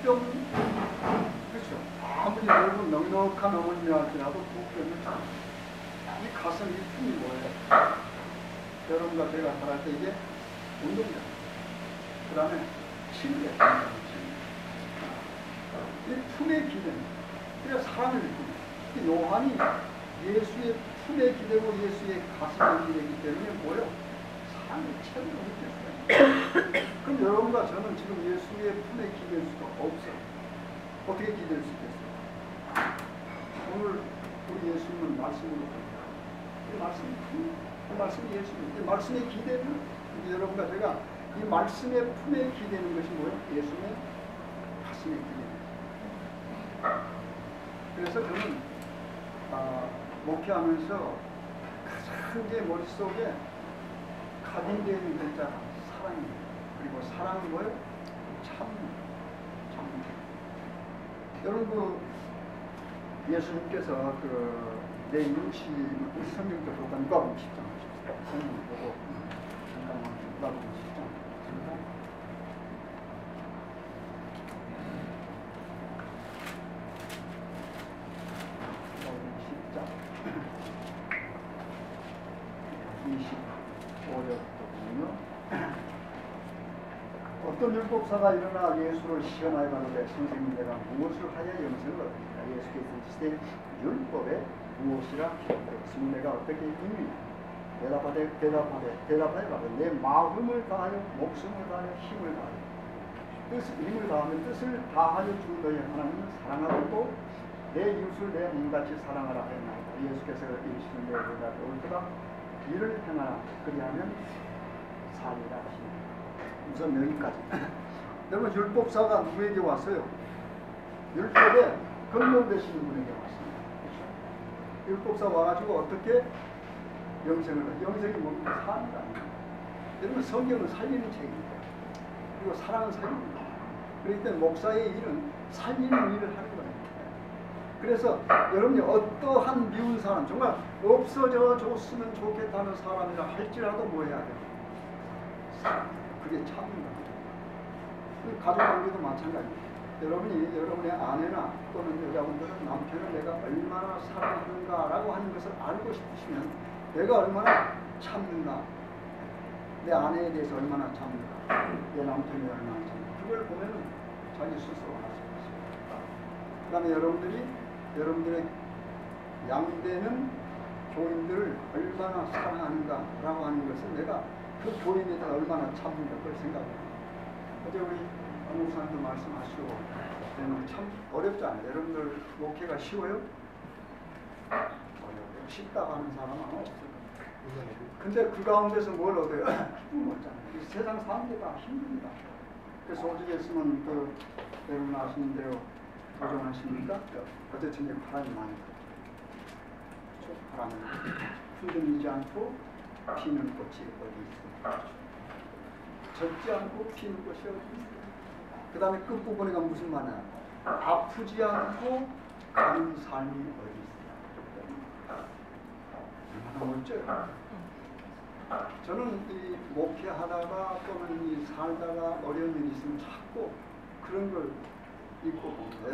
뿅. 그렇죠. 아무리 여러분 넉넉한 어머니라 할지라도 두 뼘을 참. 이 가슴 이 품이 뭐예요? 여러분과 제가 살할 때 이게 운동이다. 그 다음에 친구야. 이 품에 기대는, 그래서 사랑을 느끼는. 요한이 예수의 품에 기대고 예수의 가슴에 기대기 때문에 뭐예요? 사랑을 최고로 느꼈어요. 그럼 여러분과 저는 지금 예수의 품에 기댈 수가 없어요. 어떻게 기댈 수 있겠어요? 오늘 우리 예수님은 말씀으로 봅니다. 이 말씀이 예수님. 이 말씀에 기대는 여러분과 제가 이 말씀의 품에 기대는 것이 뭐예요? 예수님의 가슴에 기대는. 그래서 저는 목회하면서 가장 제 머릿속에 각인되어 있는 글자가 사랑입니다. 그리고 사랑은 뭐예요? 참. 여러분 예수님께서 내 이웃이 우리 성경도 보고 누가복음 10장 성경 보고 잠깐만 누가복음 10장 누가복음 10장 25절부터 보면요. 어떤 율법사가 일어나 예수를 시험하여 가는데 선생님 내가 무엇을 하여 영생을 얻으리까? 예수께서 이르시되 율법에 무엇이라 기록되었으면 내가 어떻게 읽느냐? 대답하여 가되 내 마음을 다하여 목숨을 다하여 힘을 다하여 힘을 다하면 뜻을 다하여 주 너희 하나님을 사랑하고 또 내 이웃을 내 몸같이 사랑하라 하였나이다. 예수께서 이르시는 내 대답이 옳도다. 이를 행하라. 그리하면 살리라 하시니. 우선 여기까지. 여러분 율법사가 누구에게 왔어요? 율법에 근본되시는 분에게 왔습니다. 그렇죠? 율법사 와가지고 어떻게 영생이 뭡니까? 사는 아닙니다. 여러분 성경은 살리는 책입니다. 그리고 사랑은 살립니다. 그렇기 때문에 목사의 일은 살리는 일을 하는 거예요. 그래서 여러분이 어떠한 미운 사람, 정말 없어져 줬으면 좋겠다는 사람이라 할지라도 뭐 해야 돼요? 그게 참는 거예요. 가족관계도 마찬가지입니다. 여러분이 여러분의 아내나 또는 여자분들은 남편을 내가 얼마나 사랑하는가라고 하는 것을 알고 싶으시면 내가 얼마나 참는가, 내 아내에 대해서 얼마나 참는가, 내 남편이 얼마나 참는가, 그걸 보면 자기 스스로 알 수 있습니다. 그 다음에 여러분들의 양되는 교인들을 얼마나 사랑하는가라고 하는 것을 내가 그 교인에 대해 얼마나 참는가 그걸 생각해요. 어제 우리 목사님도 말씀하시고 참 어렵지 않아요. 여러분들 목회가 쉬워요? 어려워요. 쉽다고 하는 사람은 없어요. 근데 그 가운데서 뭘 얻어요? 기쁨을 얻잖아요. 세상 사는 게 다 힘듭니다. 그래서 오죽 했으면 여러분 아시는 대로 도전하십니까? 어제 저녁에 바람이 많이 불어요. 바람이 흔들리지 않고 피는 꽃이 어디 있습니까? 젖지 않고 피는 꽃이 어디 있습니까? 그 다음에 끝부분에 가면 무슨 말이야? 아프지 않고 가는 삶이 어디 있습니까? 얼마나 멋져요. 저는 이 목회하다가 또는 이 살다가 어려운 일이 있으면 자꾸 그런 걸 입고 봅니다.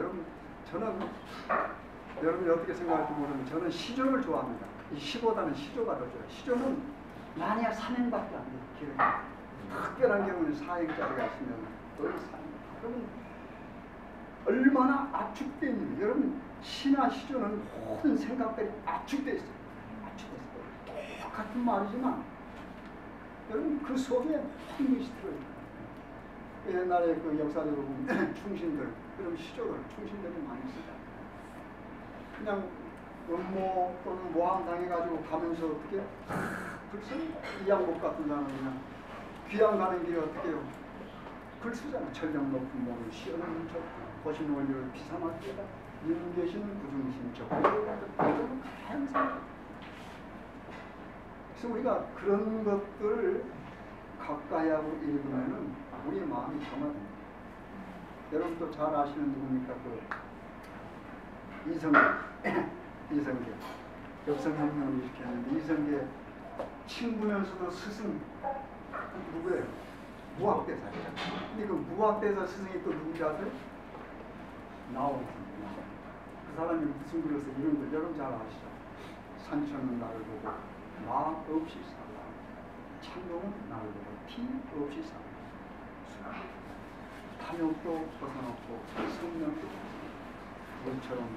여러분이 어떻게 생각할지 모르는데 저는 시조를 좋아합니다. 이 시보다는 시조가 더 좋아요. 시조는 만약 3행밖에 안 돼요. 기록이. 특별한 경우는 4행짜리가 있으면 거의 4행. 그러면 얼마나 압축된 일이에요. 여러분 시나 시조는 모든 생각들이 압축되어 있어요. 압축되어 있어요. 똑같은 말이지만 여러분 그 속에 모든 것이 들어있어요. 옛날에 그 역사적으로 보면 충신들, 그럼 시조를 충신들이 많이 쓰잖아요. 그냥 음모 또는 모함 당해가지고 가면서 어떻게 글쎄 이양복 같은 사람은 그냥 귀양 가는 길에 어떻게 해요? 글 쓰잖아. 철령 높은 몸을 시원한 척 거신 원료를 비사맞게다 님 계시는 구중신 척 항상. 그래서 우리가 그런 것들을 가까이 하고 읽으면은 우리의 마음이 정화됩니다. 여러분도 잘 아시는 누굽니까? 그 이성계 역성혁명을 일으켰는데 이성계 친구면서도 스승 누구예요? 무학대사죠. 근데 그 무학대사 스승이 또 누군지 아세요? 나오고 그 사람이 무슨 글에서 이런 걸 여러분 잘 아시죠? 산천은 나를 보고 마음 없이 살라. 창동은 나를 보고 티 없이 살라. 탐욕도 벗어놓고 성령도 물처럼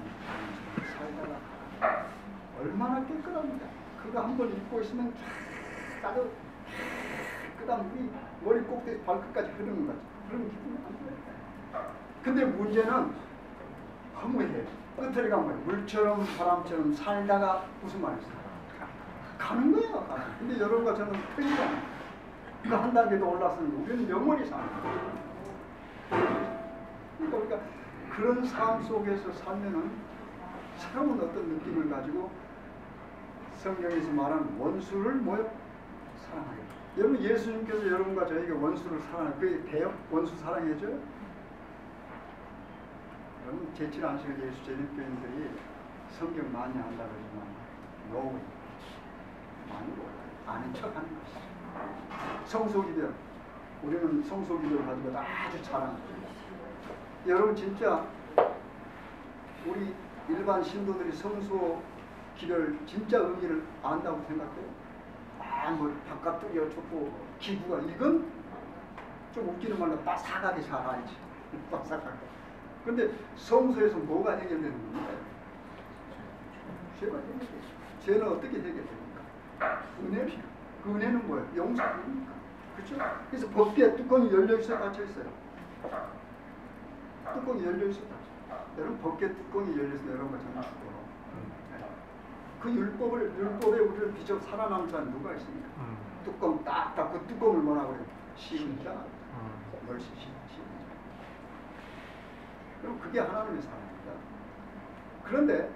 살다가 얼마나 깨끗합니다. 그거 한번 입고 있으면 쫙 아주 깨끗한 물이 머리 꼭대기 발끝까지 흐르는 거죠. 그런 기분이 안 들어요. 근데 문제는 허무해. 끝을 간 거예요. 물처럼 바람처럼 살다가 무슨 말이죠? 가는 거예요. 근데 여러분과 저는 틀리잖아요. 그 한 단계도 올랐으니까 우리는 영원히 사는 거예요. 그러니까 그런 삶 속에서 살면은 새로운 어떤 느낌을 가지고 성경에서 말하는 원수를 뭐요? 사랑하게. 여러분 예수님께서 여러분과 저에게 원수를 사랑하는 그게 돼요? 원수 사랑해줘요? 여러분 제칠 안식을 예수 재림교인들이 성경 많이 안다 그러지만 노 많이 몰라요. 아는 척하는 것이. 성소기도 우리는 성소기도를 가지고 아주 잘하는 거예요. 여러분 진짜 우리 일반 신도들이 성소 기도를 진짜 의미를 안다고 생각해요? 뭐 바깥들이 어쩌고 기부가 이건 좀 웃기는 말로 빠삭하게 잘 알지. 빠삭하게. 근데 성소에서 뭐가 해결되는 겁니까? 죄가 해결되죠. 죄는 어떻게 해결됩니까? 은혜. 그 은혜는 뭐예요? 용서입니까? 그렇죠? 그래서 법궤 뚜껑이 열려 있어 닫혀 있어요. 뚜껑이 열려 있어 닫혀. 여러분 법궤 뚜껑이 열려 있으면 여러분과 저는 죽어. 그 율법에 우리를 비춰 살아남은 사람 누가 있습니까? 뚜껑 딱 닫고 뚜껑을 뭐라고 그래요? 쉬운 자, 멀시 쉬운 자. 그럼 그게 하나님의 사랑입니다. 그런데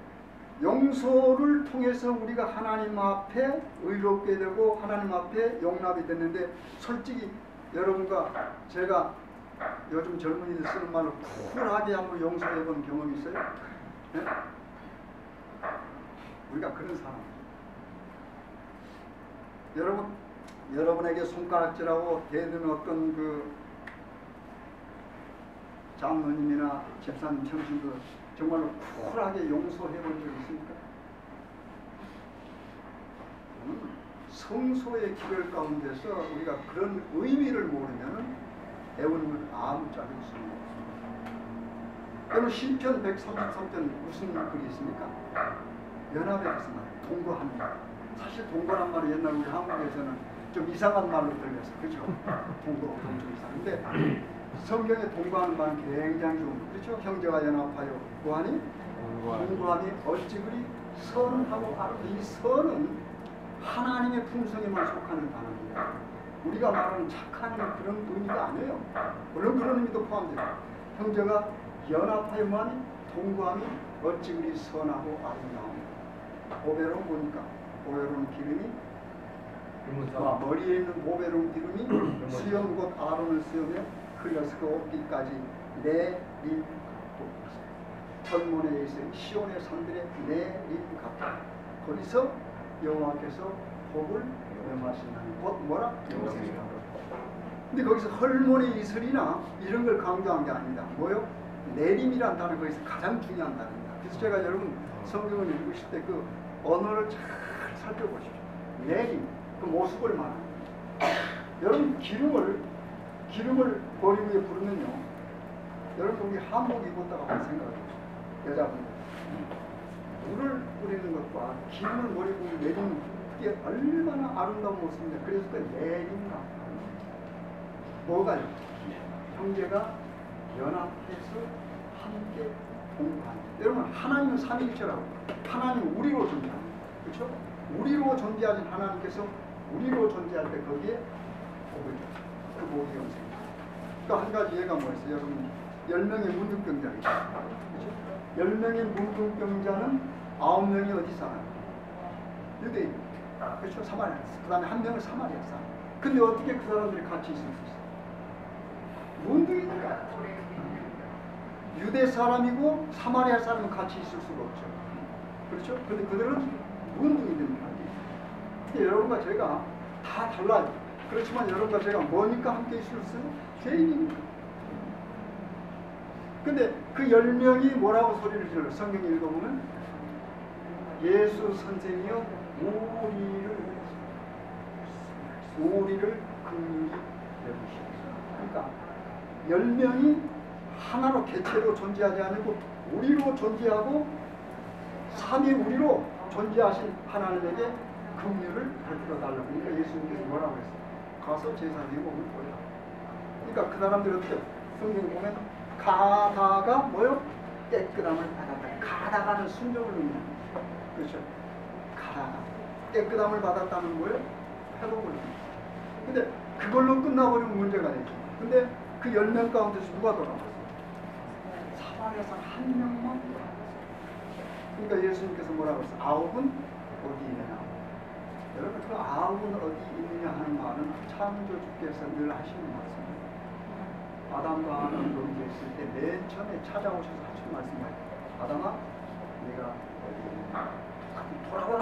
용서를 통해서 우리가 하나님 앞에 의롭게 되고 하나님 앞에 용납이 됐는데 솔직히 여러분과 제가 요즘 젊은이들 쓰는 말로 쿨하게 한번 용서해 본 경험이 있어요? 네? 우리가 그런 사람이에요. 여러분에게 손가락질하고 대드는 어떤 그 장로님이나 집사님 형님들 정말로 쿨하게 용서해 본 적 있습니까? 성소의 기별 가운데서 우리가 그런 의미를 모르면 배우는 아무 짝이 있습니다. 여러분 시편 133편 무슨 글이 있습니까? 연합에 대해서 말이에요. 동거합니다. 사실 동거란 말이 옛날 우리 한국에서는 좀 이상한 말로 들려서 그렇죠? 동거 좀 이상한데 성경에 동거하는 말은 굉장히 좋은 그렇죠? 형제가 연합하여 구하니 동거하니 어찌 그리 선하고 이 선은 하나님의 품성에만 속하는 단어입니다. 우리가 말하는 착한 그런 의미가 아니에요. 물론 그런 의미도 포함돼요. 형제가 연합하여만 동거하니 어찌 그리 선하고 아름다운 보배로운 뭐니까? 보배로운 기름이 머리에 있는 보배로운 기름이 수염 곧 아론을 수염에 흘려서 그 옷깃까지 내림 전문에 있는 시온의 산들의 내림 같다. 거기서 여호와께서 복을 명하시나니 곧 뭐라? 영생이라. 근데 거기서 헐몬의 이슬이나 이런 걸 강조한 게 아닙니다. 뭐요? 내림이라는 단어 거기서 가장 중요한 단어입니다. 그래서 제가 여러분 성경을 읽으실 때 그 언어를 잘 살펴보십시오. 내림, 그 모습을 말합니다. 여러분 기름을 머리 위에 부르면요. 여러분 우리 한복 입었다가 한번 생각해보세요. 여자분들 물을 뿌리는 것과 기름을 머리 위에 내리는 그게 얼마나 아름다운 모습입니다. 그래서 그 내림 같다. 뭐가요? 형제가 연합해서 함께 공부하는. 여러분 하나님은 삼위일체라고. 하나님은 우리로 존재합니다. 그렇죠? 우리로 존재하신 하나님께서 우리로 존재할 때 거기에 복을 줍니다. 그 복이 영생입니다. 또 한 가지 예가 뭐 있어요? 여러분 10명의 문둥병자가 있어요. 그렇죠? 10명의 문둥병자는 9명이 어디 살아요? 유대인. 그렇죠? 사마리아. 그 다음에 한 명은 사마리아 사람. 근데 어떻게 그 사람들이 같이 있을 수 있어요? 문둥이니까. 유대 사람이고 사마리아 사람은 같이 있을 수가 없죠. 그렇죠? 근데 그들은 문둥이들입니다. 근데 여러분과 제가 다 달라요. 그렇지만 여러분과 제가 뭐니까 함께 있을 수 있어요? 죄인입니다. 근데 그 10명이 뭐라고 소리를 질러? 성경 읽어보면 예수 선생이여 우리를 긍휼히 여기시옵소서. 그러니까 10명이 하나로 개체로 존재하지 않고 우리로 존재하고 삼위 우리로 존재하신 하나님에게 긍휼을 베풀어 달라고. 그러니까 예수님께서 뭐라고 했어요? 가서 제사장의 몸을 보여라. 그러니까 그 사람들이 어떻게 성경에 보면 가다가 뭐요? 깨끗함을 받았다. 가다가는 순종을 의미합니다. 그렇죠? 가다가 깨끗함을 받았다는 거예요? 회복을 합니다. 근데 그걸로 끝나버리면 문제가 되죠. 근데 그 10명 가운데서 누가 돌아왔어요? 사마리아 사람 한 명만 돌아왔어요. 그러니까 예수님께서 뭐라고 했어요? 9은 어디 있느냐? 여러분 그 9은 어디 있느냐 하는 말은 창조주께서 늘 하시는 말씀입니다. 아담과 하나님 범죄했을 때 맨 처음에 찾아오셔서 하신 말씀이에요. 아담아, 내가 어디 있느냐? 돌아오라.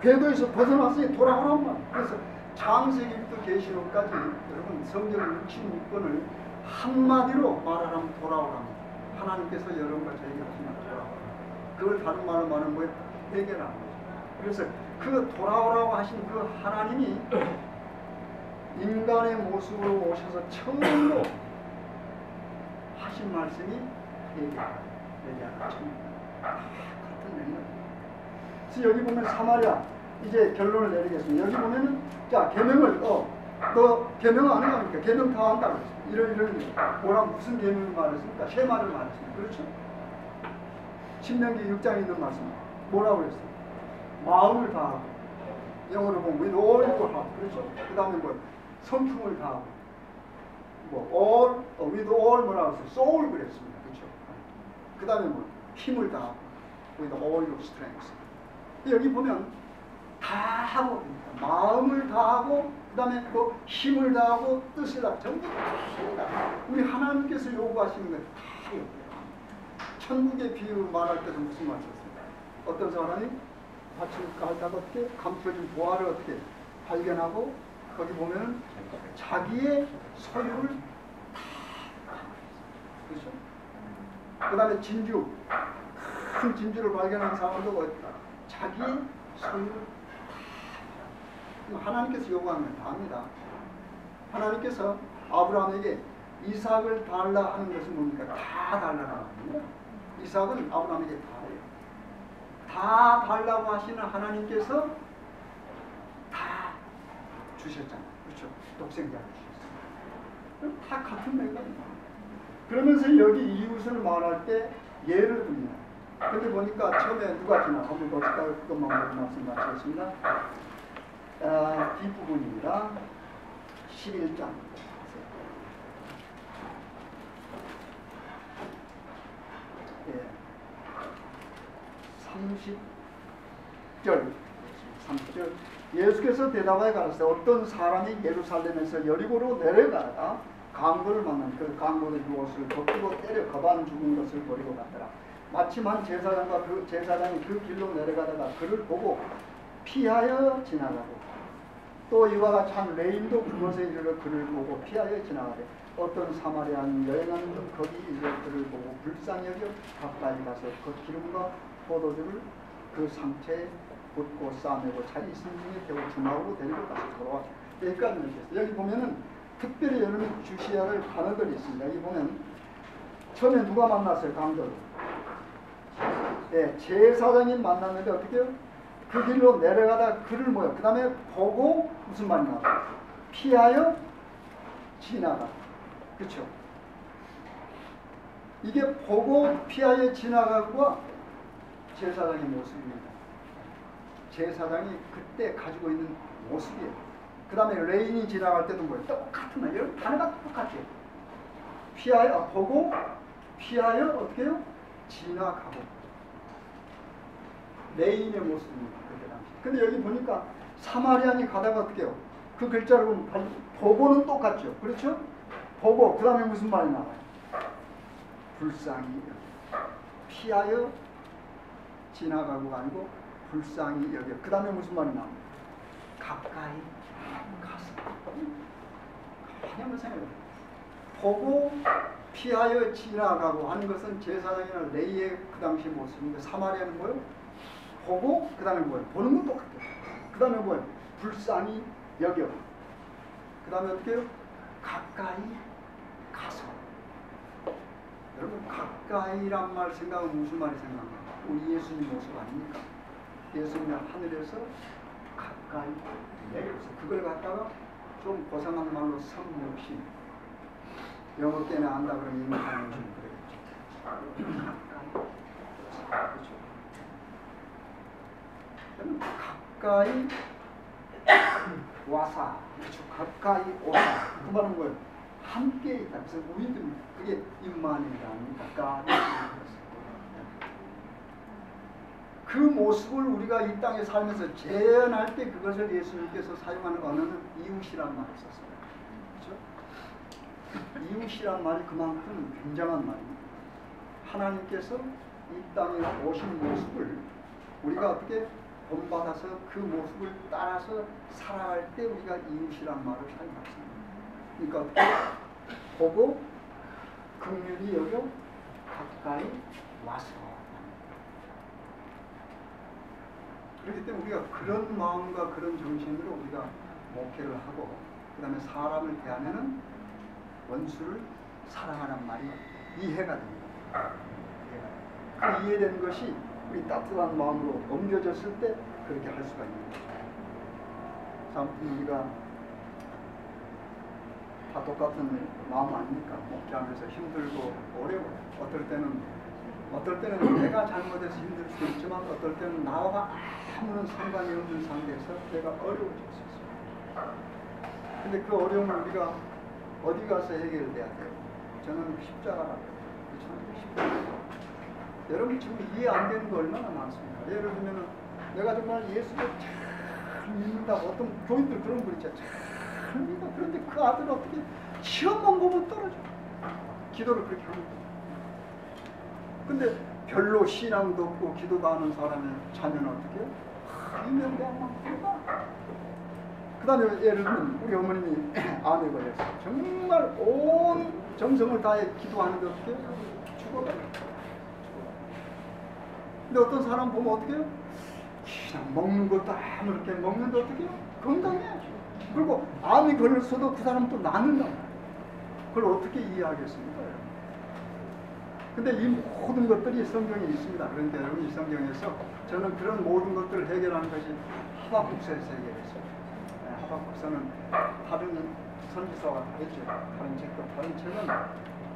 궤도에서 벗어났으니 돌아오란 말. 그래서 창세기부터 계시록까지 여러분 성경 66권을 한마디로 말하라면 돌아오랍니다. 하나님께서 여러분과 저에게 하신 말 돌아오라. 그걸 다른 말로 말하면 뭐예요? 해결하는 거죠. 그래서 그 돌아오라고 하신 그 하나님이 인간의 모습으로 오셔서 처음으로 하신 말씀이 회개하라. 같은 맥락입니다. 그래서 여기 보면 사마리아 이제 결론을 내리겠습니다. 여기 보면은 자 계명을 너 계명 안 하니까 계명 다 한다고 했습니다. 이런 뭐라 무슨 계명을 말했습니까? 세 말을 말했습니다. 그렇죠? 신명기 6장에 있는 말씀 뭐라고 그랬어요? 마음을 다하고 영어로 보면 with all your heart. 그렇죠? 그 다음에 뭐 성품을 다하고 뭐 all with all 뭐라고 했어요? soul 그랬습니다. 그렇죠? 그 다음에 뭐 힘을 다하고 with all your strength. 여기 보면 다 하고 마음을 다하고 그 다음에 뭐 힘을 다하고 뜻을 다하고 전부 다 우리 하나님께서 요구하시는 건 다 요구해요. 천국의 비유 말할 때도 무슨 말 썼습니까? 어떤 사람이 밭을 깔다가 어떻게 감춰진 보화를 어떻게 발견하고 거기 보면 자기의 소유를 다 그렇죠? 그 다음에 진주 큰 진주를 발견한 사람도 자기의 소유를 다 하나님께서 요구하면 다 합니다. 하나님께서 아브라함에게 이삭을 달라 하는 것은 뭡니까? 다 달라는 겁니다. 이삭은 아브라함에게 다 해요. 다 달라고 하시는 하나님께서 다 주셨잖아요. 그렇죠? 독생자를 주셨어요. 다 같은 맥락입니다. 그러면서 여기 이웃을 말할 때 예를 듭니다. 근데 보니까 처음에 누가 지나 한번 봅시다. 그것만 보고 말씀 마치겠습니다. 뒷부분입니다. 11장. 예. 30절. 예수께서 대답하여 가라사대 어떤 사람이 예루살렘에서 여리고로 내려가다가 강도를 만난 그 강도의 유옷을 벗기고 때려 거반 죽은 것을 버리고 갔더라. 마침 한 제사장과 그 제사장이 그 길로 내려가다가 그를 보고 피하여 지나가고 또 이와 같이 한 레인도 그곳에 이르러 그를 보고 피하여 지나가되 어떤 사마리아인 여행하는 중 거기 이르러 그를 보고 불쌍히 여겨 가까이 가서 그 기름과 포도주를 그 상체에 붓고 싸매고 자기 심중에 겨우 주막으로 데리고 가서 돌아와. 여기까지 읽겠어요. 여기 보면은 특별히 여러분이 주시해야 할 단어들이 있습니다. 여기 보면 처음에 누가 만났어요? 강도를. 네, 제사장이 만났는데 어떻게 해요? 그 길로 내려가다 그를 뭐요? 그 다음에 보고 무슨 말이 나와요? 피하여 지나가. 그렇죠? 이게 보고 피하여 지나가고와 제사장의 모습입니다. 제사장이 그때 가지고 있는 모습이에요. 그 다음에 레인이 지나갈 때도 뭐예요? 똑같은 말이에요. 단어가 똑같아요. 피하여 보고 피하여 어떻게 해요? 지나가고. 레인의 모습입니다. 그때 당시. 근데 여기 보니까 사마리아인이 가다가 어떻게 해요? 그 글자를 보면 보고는 똑같죠. 그렇죠? 보고 그 다음에 무슨 말이 나와요? 불쌍히 피하여 지나가고가 아니고 불쌍히 여겨. 그 다음에 무슨 말이 나옵니까? 가까이 가서. 한번 생각해요. 보고 피하여 지나가고 하는 것은 제사장이나 레위의 그 당시 모습인데 사마리아는 뭐예요? 보고 그 다음에 뭐예요? 보는 건 똑같아요. 그 다음에 뭐예요? 불쌍히 여겨. 그 다음에 어떻게 해요? 가까이 가서. 여러분 가까이란 말 생각하면 무슨 말이 생각나요? 우리 예수님 모습 아닙니까? 예수님이 하늘에서 가까이 내려서 그걸 갖다가 좀 고상한 말로 성육신, 영어 꽤나 안다 그러면 인간은 좀 그러겠죠. 가까이. 그렇죠. 가까이 와사. 그렇죠. 가까이 오사. 그 말은 뭐예요? 함께 있다. 그래서 우리들 그게 임마누엘이라는 그 모습을 우리가 이 땅에 살면서 재현할 때 그것을 예수님께서 사용하는 언어는 이웃이란 말을 썼어요. 그렇죠? 이웃이란 말이 그만큼 굉장한 말입니다. 하나님께서 이 땅에 오신 모습을 우리가 어떻게 본받아서 그 모습을 따라서 살아갈 때 우리가 이웃이란 말을 사용했습니다. 그러니까 어떻게 보고 긍휼히 여겨 가까이 와서. 그렇기 때문에 우리가 그런 마음과 그런 정신으로 우리가 목회를 하고 그 다음에 사람을 대하면은 원수를 사랑하는 말이 이해가 됩니다. 그 이해되는 것이 우리 따뜻한 마음으로 옮겨졌을 때 그렇게 할 수가 있는 거죠. 아무튼 우리가 다 똑같은 마음 아닙니까? 목회하면서 힘들고 어려워요. 어떨 때는 내가 잘못해서 힘들 수도 있지만 어떨 때는 나와 아무런 상관이 없는 상태에서 내가 어려워질 수 있어요. 근데 그 어려움을 우리가 어디 가서 해결돼야 돼요? 저는 십자가라고 해요. 그렇죠? 십자가. 여러분 지금 이해 안 되는 거 얼마나 많습니까? 예를 들면 내가 정말 예수를 잘 믿는다고 어떤 교인들 그런 분 있잖아요. 잘 믿어. 그런데 그 아들은 어떻게 시험만 보면 떨어져. 기도를 그렇게 합니다. 근데 별로 신앙도 없고 기도도 하는 사람의 자녀는 어떻게 해요? 유명대학만 들어가. 그 다음에 예를 들면 우리 어머님이 암에 걸렸어요. 정말 온 정성을 다해 기도하는데 어떻게 해요? 죽어버려요. 근데 어떤 사람 보면 어떻게 해요? 그냥 먹는 것도 아무렇게 먹는데 어떻게 해요? 건강해. 그리고 암이 걸렸어도 그 사람 또 낫는다. 그걸 어떻게 이해하겠습니까? 근데 이 모든 것들이 성경에 있습니다. 그런데 여러분 이 성경에서 저는 그런 모든 것들을 해결하는 것이 하박국서에서 해결했어요. 하박국서는 다른 선지서와 다르죠. 다른 책은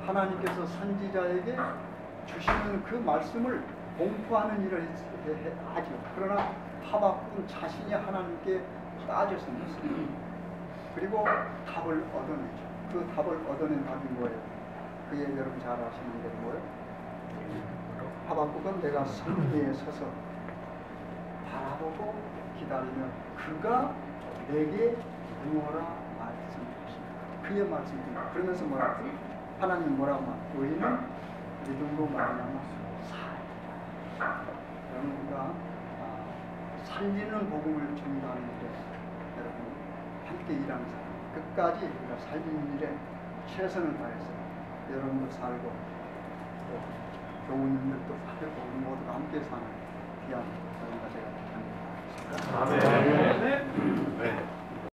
하나님께서 선지자에게 주시는 그 말씀을 공포하는 일을 하죠. 그러나 하박국은 자신이 하나님께 따져서 묻습니다. 그리고 답을 얻어내죠. 그 답을 얻어낸 답이 뭐예요? 그게 여러분 잘 아시는 게 뭐예요? 하박국은 내가 성 위에 서서 바라보고 기다리면 그가 내게 응하라 말씀하십니다. 그의 말씀입니다. 그러면서 뭐라고? 하나님 뭐라고 말? 너희는 믿음으로 말미암아 살리라. 여러분 우리가 살리는 복음을 전달하는 일에 여러분 함께 일하는 사람 끝까지 우리가 살리는 일에 최선을 다해서 여러분도 살고 또 교우님들도 살고 우리 모두가 함께 사는 귀한 여러분과 제가 부탁드립니다. 아멘. 네.